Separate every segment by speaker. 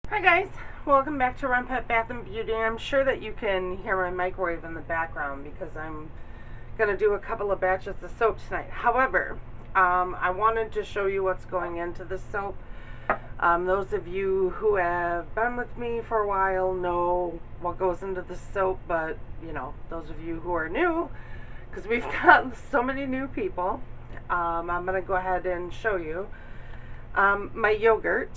Speaker 1: Hi guys, welcome back to Renpet Bath Beauty. I'm sure that you can hear my microwave in the background because I'm going to do a couple of batches of soap tonight. However, I wanted to show you what's going into the soap. Those of you who have been with me for a while know what goes into the soap, but those of you who are new, because we've got so many new people, I'm going to go ahead and show you. My yogurt,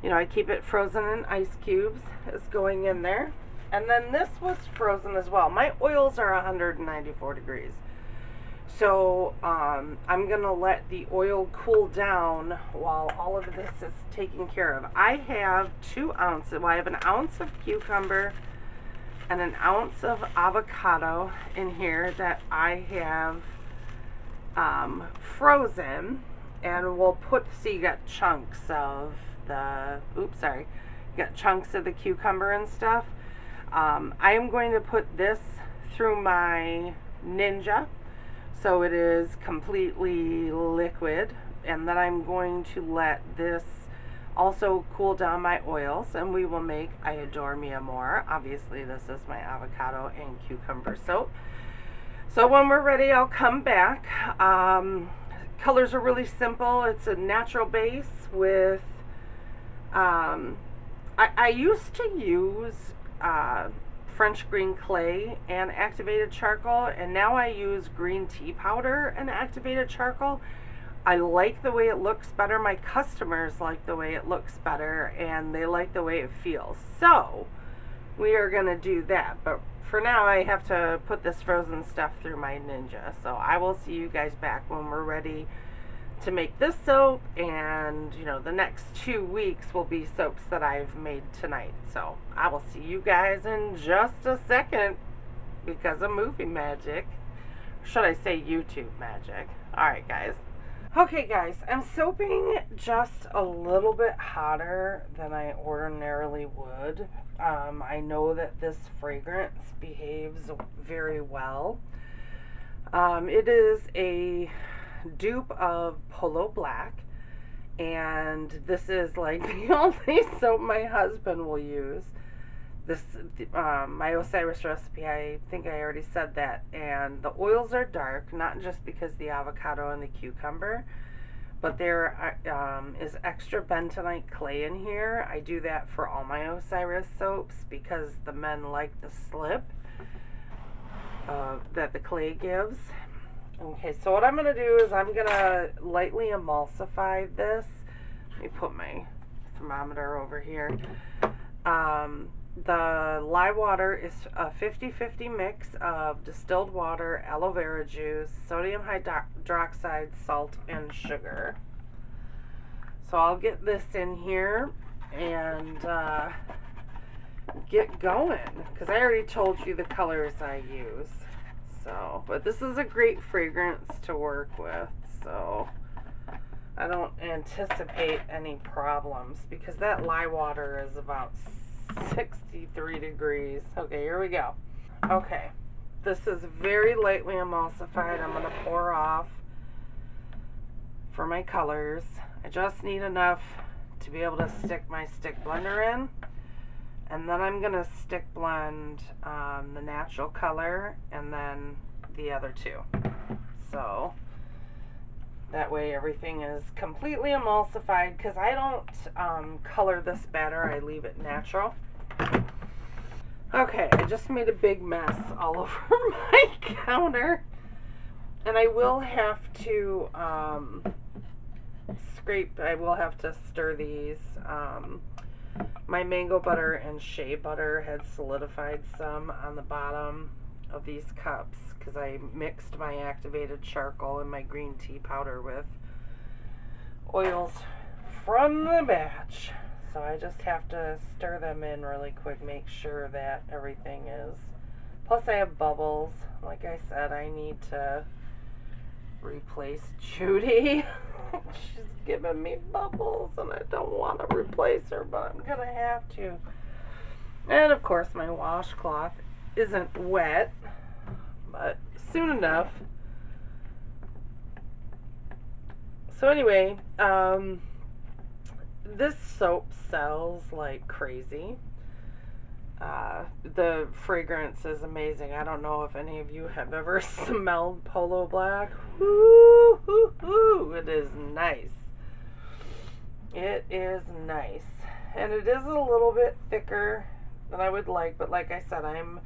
Speaker 1: I keep it frozen in ice cubes, is going in there. And then this was frozen as well. My oils are 194 degrees. So I'm going to let the oil cool down while all of this is taken care of. I have 2 ounces. Well, I have an ounce of cucumber and an ounce of avocado in here that I have frozen. And we'll put, you got chunks of the, you got chunks of the cucumber and stuff. I am going to put this through my Ninja so it is completely liquid, and then I'm going to let this also cool down my oils, and we will make I Adore Mi Amor. Obviously this is my avocado and cucumber soap. So when we're ready, I'll come back. Colors are really simple. It's a natural base with, I used to use French green clay and activated charcoal, and now I use green tea powder and activated charcoal. I like the way it looks better. My customers like the way it looks better, and they like the way it feels. So we are going to do that. But for now, I have to put this frozen stuff through my Ninja. So I will see you guys back when we're ready to make this soap, and the next 2 weeks will be soaps that I've made tonight. So I will see you guys in just a second because of movie magic. Or should I say YouTube magic? Alright guys. Okay guys, I'm soaping just a little bit hotter than I ordinarily would. I know that this fragrance behaves very well. It is a dupe of Polo Black, and this is like the only soap my husband will use. This my Osiris recipe, I think I already said that, and the oils are dark, not just because the avocado and the cucumber, but there is extra bentonite clay in here. I do that for all my Osiris soaps because the men like the slip that the clay gives. Okay, so what I'm going to do is I'm going to lightly emulsify this. Let me put my thermometer over here. The lye water is a 50-50 mix of distilled water, aloe vera juice, sodium hydroxide, salt, and sugar. So I'll get this in here and get going, because I already told you the colors I use. So, but this is a great fragrance to work with, so I don't anticipate any problems because that lye water is about 63 degrees. Okay, here we go. Okay, this is very lightly emulsified. I'm going to pour off for my colors. I just need enough to be able to stick my stick blender in. And then I'm going to stick blend the natural color and then the other 2. So that way everything is completely emulsified, because I don't color this batter. I leave it natural. Okay, I just made a big mess all over my counter. And I will have to I will have to stir these. My mango butter and shea butter had solidified some on the bottom of these cups because I mixed my activated charcoal and my green tea powder with oils from the batch. So I just have to stir them in really quick, make sure that everything is. Plus I have bubbles. Like I said, I need to replace Judy. She's giving me bubbles and I don't want to replace her, but I'm gonna have to. And of course my washcloth isn't wet, but soon enough. So anyway, this soap sells like crazy. The fragrance is amazing. I don't know if any of you have ever smelled Polo Black. Woo, hoo, hoo. It is nice. It is nice. And it is a little bit thicker than I would like, but like I said, I'm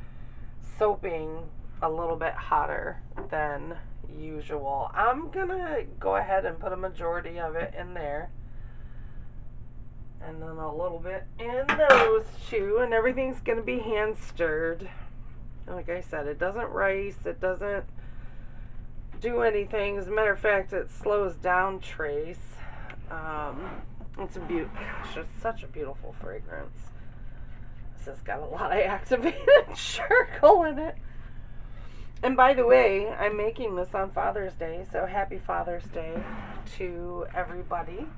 Speaker 1: soaping a little bit hotter than usual. I'm gonna go ahead and put a majority of it in there. And then a little bit in those two, and everything's going to be hand stirred. Like I said, it doesn't rice, it doesn't do anything. As a matter of fact, it slows down trace. It's a gosh, it's such a beautiful fragrance. This has got a lot of activated charcoal in it. And by the way, I'm making this on Father's Day, so happy Father's Day to everybody.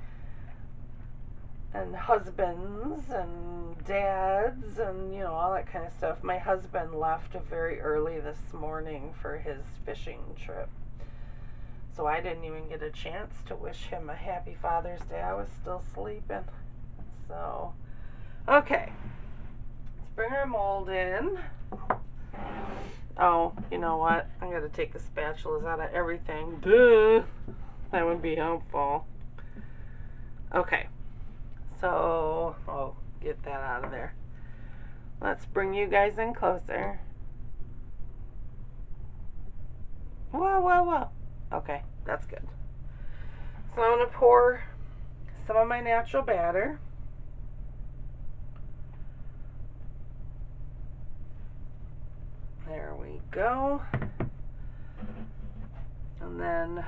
Speaker 1: And husbands and dads and, you know, all that kind of stuff. My husband left very early this morning for his fishing trip. So I didn't even get a chance to wish him a happy Father's Day. I was still sleeping. So, okay. Let's bring our mold in. Oh, you know what? I gotta take the spatulas out of everything. Duh. That would be helpful. Okay. So, oh, get that out of there. Let's bring you guys in closer. Whoa, whoa, whoa. Okay, that's good. So I'm going to pour some of my natural batter. There we go. And then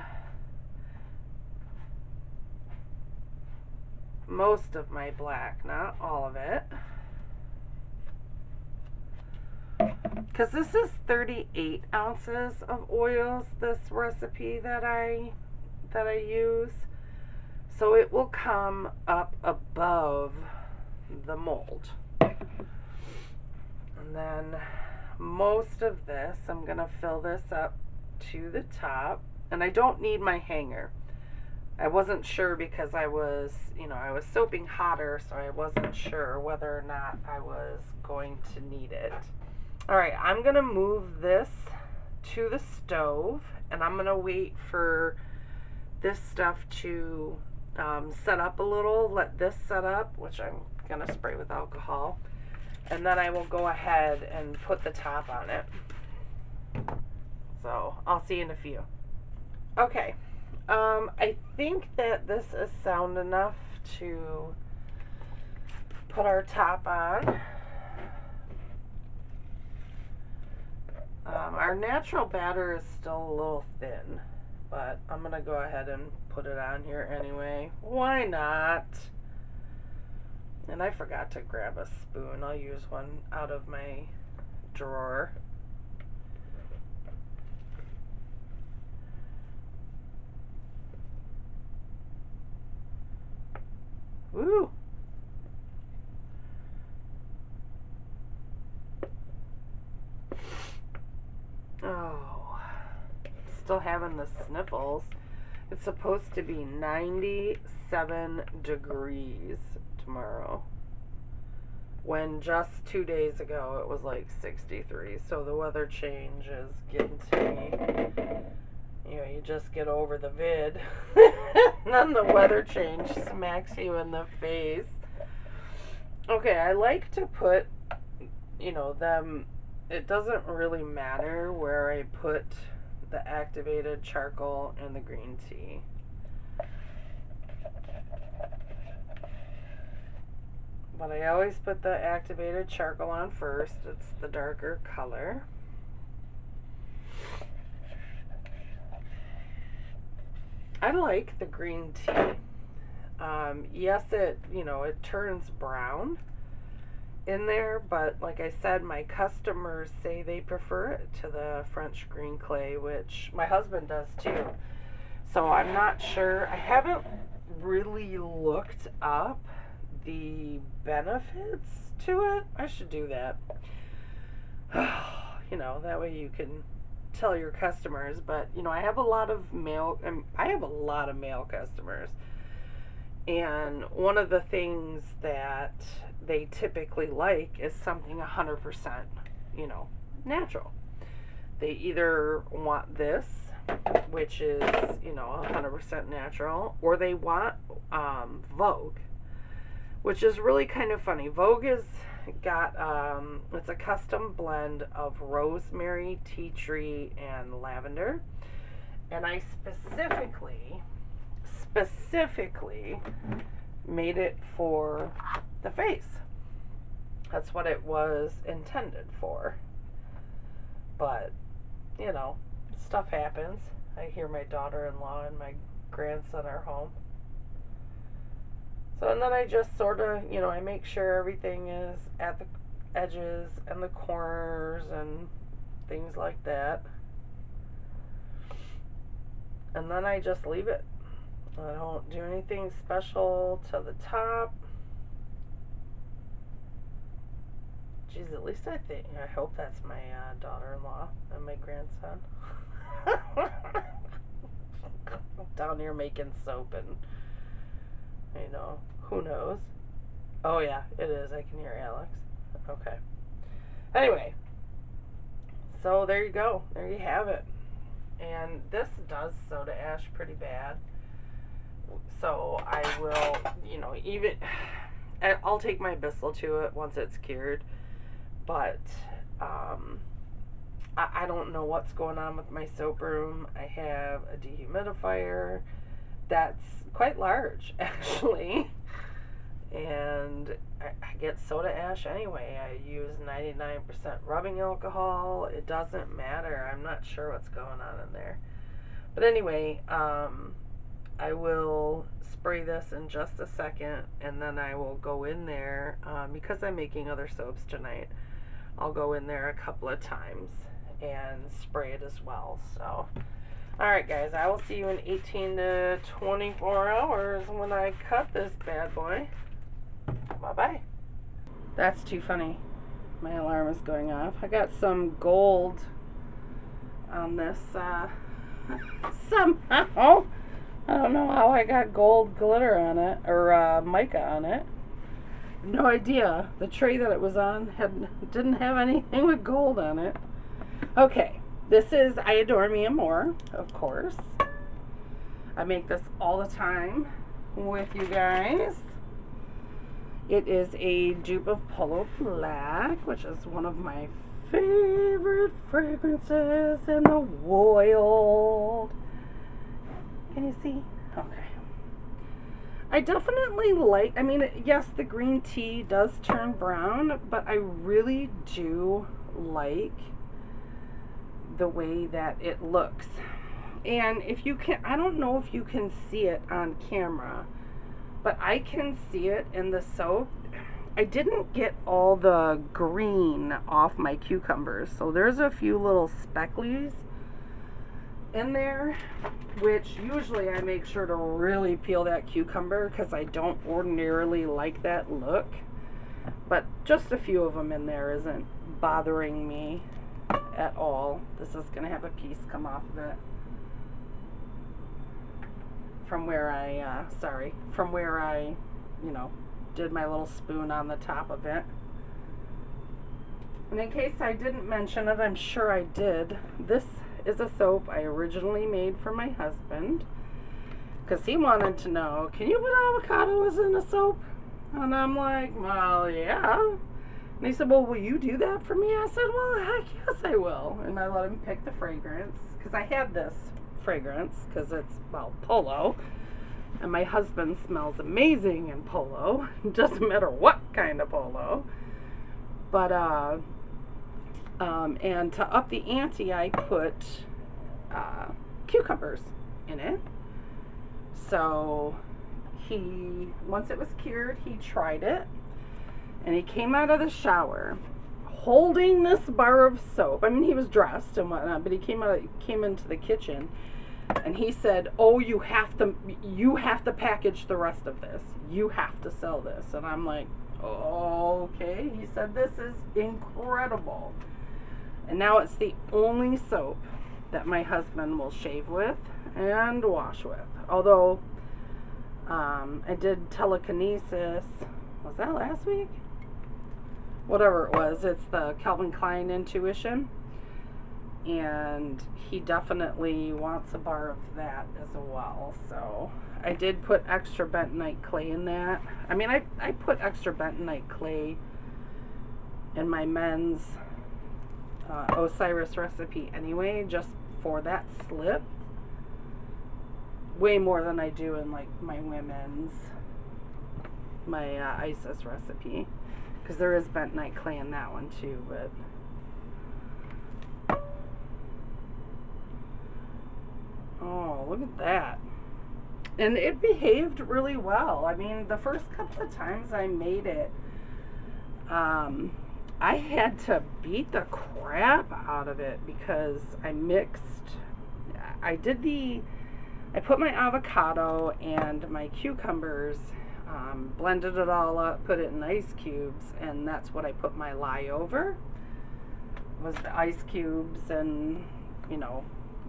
Speaker 1: most of my black, not all of it, because this is 38 ounces of oils, this recipe that I use, so it will come up above the mold. And then most of this, I'm gonna fill this up to the top, and I don't need my hanger. I wasn't sure because I was soaping hotter, so I wasn't sure whether or not I was going to need it. All right, I'm going to move this to the stove, and I'm going to wait for this stuff to set up a little, let this set up, which I'm going to spray with alcohol, and then I will go ahead and put the top on it. So I'll see you in a few. Okay. I think that this is sound enough to put our top on. Our natural batter is still a little thin, but I'm going to go ahead and put it on here anyway. Why not? And I forgot to grab a spoon. I'll use one out of my drawer. Woo! Oh, still having the sniffles. It's supposed to be 97 degrees tomorrow, when just 2 days ago it was like 63. So the weather change is getting to me. You know, you just get over the vid, and then the weather change smacks you in the face. Okay, I like to put, you know, them, it doesn't really matter where I put the activated charcoal and the green tea. But I always put the activated charcoal on first. It's the darker color. I like the green tea. Yes, it turns brown in there, but like I said, my customers say they prefer it to the French green clay, which my husband does too. So I'm not sure. I haven't really looked up the benefits to it. I should do that. You know, that way you can tell your customers. But you know, I have a lot of male customers, And one of the things that they typically like is something 100%, you know, natural. They either want this, which is, you know, 100% natural, or they want Vogue, which is really kind of funny. Vogue is got it's a custom blend of rosemary, tea tree, and lavender. And I specifically made it for the face. That's what it was intended for. But, you know, stuff happens. I hear my daughter-in-law and my grandson are home. So, and then I just sort of, you know, I make sure everything is at the edges and the corners and things like that. And then I just leave it. I don't do anything special to the top. Geez, at least I hope that's my daughter-in-law and my grandson. Down here making soap and, you know, who knows? Oh yeah, it is. I can hear Alex. Okay. Anyway, so there you go. There you have it. And this does soda ash pretty bad. So I will, you know, even I'll take my Bissell to it once it's cured. But I don't know what's going on with my soap room. I have a dehumidifier that's quite large, actually. And I get soda ash anyway. I use 99% rubbing alcohol. It doesn't matter. I'm not sure what's going on in there. But anyway, I will spray this in just a second, and then I will go in there, because I'm making other soaps tonight. I'll go in there a couple of times and spray it as well. So, alright guys, I will see you in 18 to 24 hours when I cut this bad boy. Bye-bye. That's too funny. My alarm is going off. I got some gold on this somehow. I don't know how I got gold glitter on it, or mica on it. No idea. The tray that it was on didn't have anything with gold on it. Okay, this is I Adore Mi Amor, of course. I make this all the time with you guys. It is a dupe of Polo Black, which is one of my favorite fragrances in the world. Can you see? Okay. I definitely like, I mean, yes, the green tea does turn brown, but I really do like the way that it looks. And if you can, I don't know if you can see it on camera, but I can see it in the soap. I didn't get all the green off my cucumbers, so there's a few little specklies in there, which usually I make sure to really peel that cucumber because I don't ordinarily like that look. But just a few of them in there isn't bothering me at all. This is going to have a piece come off of it from where I, you know, did my little spoon on the top of it. And in case I didn't mention it, I'm sure I did, this is a soap I originally made for my husband because he wanted to know, can you put avocados in a soap? And I'm like, well, yeah. And he said, well, will you do that for me? I said, well, heck yes I will. And I let him pick the fragrance because I had this fragrance because it's, well, Polo, and my husband smells amazing in Polo. It doesn't matter what kind of Polo. But and to up the ante, I put cucumbers in it. So once it was cured, he tried it, and he came out of the shower holding this bar of soap. I mean, he was dressed and whatnot, but he came into the kitchen, and he said, "Oh, you have to package the rest of this. You have to sell this." And I'm like, "Oh, okay." He said, "This is incredible." And now it's the only soap that my husband will shave with and wash with. Although I did telekinesis. Was that last week? Whatever it was, it's the Calvin Klein intuition. And he definitely wants a bar of that as well. So I did put extra bentonite clay in that. I mean, I put extra bentonite clay in my men's Osiris recipe anyway, just for that slip. Way more than I do in like my women's, my Isis recipe, because there is bentonite clay in that one too. But oh, look at that. And it behaved really well. I mean, the first couple of times I made it, I had to beat the crap out of it because I put my avocado and my cucumbers, blended it all up, put it in ice cubes, and that's what I put my lye over, was the ice cubes, and, you know,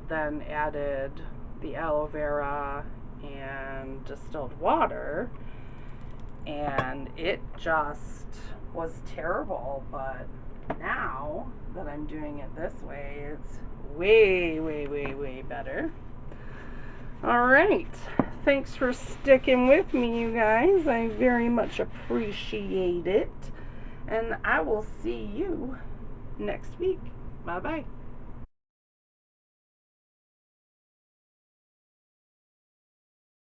Speaker 1: then added the aloe vera and distilled water, and it just was terrible. But now that I'm doing it this way, it's way, way, way, way better. All right, thanks for sticking with me, you guys. I very much appreciate it, and I will see you next week. Bye bye.